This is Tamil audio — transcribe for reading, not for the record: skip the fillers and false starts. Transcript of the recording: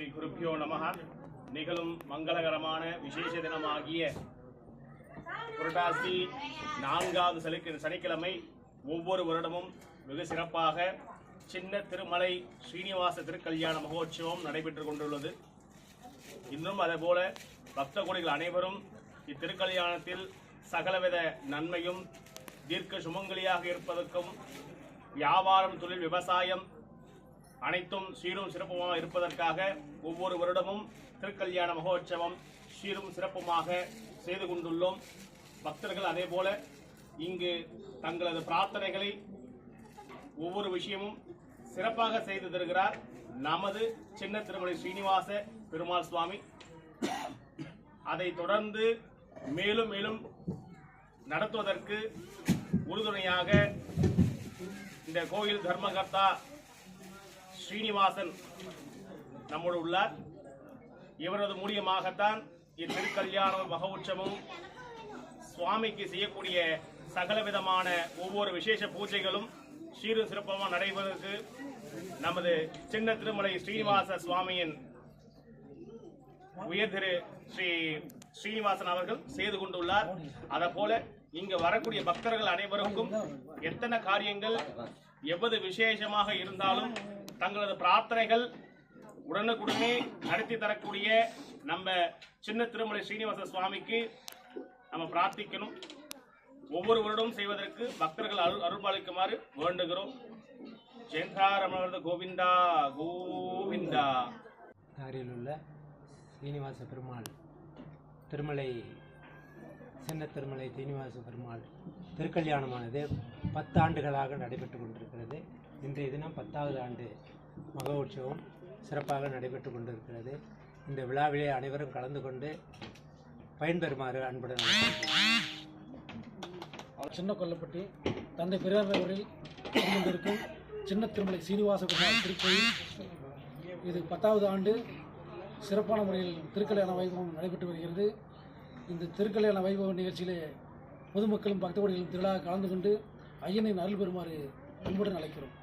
ஸ்ரீ குருப்பியோ நமஹ. நிகழும் மங்களகரமான விசேஷ தினமாகிய புரட்டாசி 4வது சனிக்கிழமை ஒவ்வொரு வருடமும் வெகு சிறப்பாக சின்ன திருமலை ஸ்ரீனிவாச திருக்கல்யாண மகோற்சவம் நடைபெற்றுக் கொண்டுள்ளது. இன்னும் அதேபோல பக்த கோடிகள் அனைவரும் இத்திருக்கல்யாணத்தில் சகலவித நன்மையும் தீர்க்க சுமங்கலியாக இருப்பதற்கும் வியாபாரம், தொழில், விவசாயம் அனைத்தும் சீரும் சிறப்புமாக இருப்பதற்காக ஒவ்வொரு வருடமும் திருக்கல்யாண மகோற்சவம் சீரும் சிறப்புமாக செய்து கொண்டுள்ளோம். பக்தர்கள் அதேபோல இங்கு தங்களது பிரார்த்தனைகளை ஒவ்வொரு விஷயமும் சிறப்பாக செய்து தருகிறார் நமது சின்ன திருமலை ஸ்ரீனிவாச பெருமாள் சுவாமி. அதை தொடர்ந்து மேலும் மேலும் நடத்துவதற்கு உறுதுணையாக இந்த கோயில் தர்மகர்த்தா ஸ்ரீனிவாசன் நம்மோடு உள்ளார். இவரது மூலியமாகத்தான் இத்திருக்கல்யாண மகோற்சவம் சுவாமிக்கு செய்யக்கூடிய சகலவிதமான ஒவ்வொரு விசேஷ பூஜைகளும் சீரும் சிறப்பமாக நடைபெறுவதற்கு நமது சின்ன திருமலை ஸ்ரீனிவாச சுவாமியின் உயர் திரு ஸ்ரீனிவாசன் அவர்கள் செய்து கொண்டுள்ளார். அதே போல இங்கு வரக்கூடிய பக்தர்கள் அனைவருக்கும் எத்தனை காரியங்கள் எவ்வளவு விசேஷமாக இருந்தாலும் தங்களது பிரார்த்தனைகள் உடனுக்குடனே நடத்தி தரக்கூடிய நம்ம சின்ன திருமலை ஸ்ரீனிவாச சுவாமிக்கு நம்ம பிரார்த்திக்கணும். ஒவ்வொரு வருடமும் செய்வதற்கு பக்தர்கள் அருள்பாலிக்குமாறு வேண்டுகிறோம். ஜெயந்தாரமணவரது கோவிந்தா கோவிந்தா. அருகில் உள்ள ஸ்ரீனிவாச பெருமாள் திருமலை சின்ன திருமலை ஸ்ரீனிவாச பெருமாள் திருக்கல்யாணமானது 10 ஆண்டுகளாக நடைபெற்று கொண்டிருக்கிறது. இன்றைய தினம் 10வது ஆண்டு மகோற்சவம் சிறப்பாக நடைபெற்று கொண்டிருக்கிறது. இந்த விழாவிலே அனைவரும் கலந்து கொண்டு பயன்பெறுமாறு அன்புடன் சின்ன கொல்லப்பட்டி தந்தை பெரியார் அவரில் இருக்கும் சின்ன திருமலை சீனிவாச பெருமாள் திருக்கோயில் இது 10வது ஆண்டு சிறப்பான முறையில் திருக்கல்யாண வைபவம் நடைபெற்று வருகிறது. இந்த திருக்கல்யாண வைபவ நிகழ்ச்சியிலே பொதுமக்களும் பக்தகோடிகளும் திருவிழா கலந்து கொண்டு ஐயனின் அருள் பெறுமாறு அன்புடன் அழைக்கிறோம்.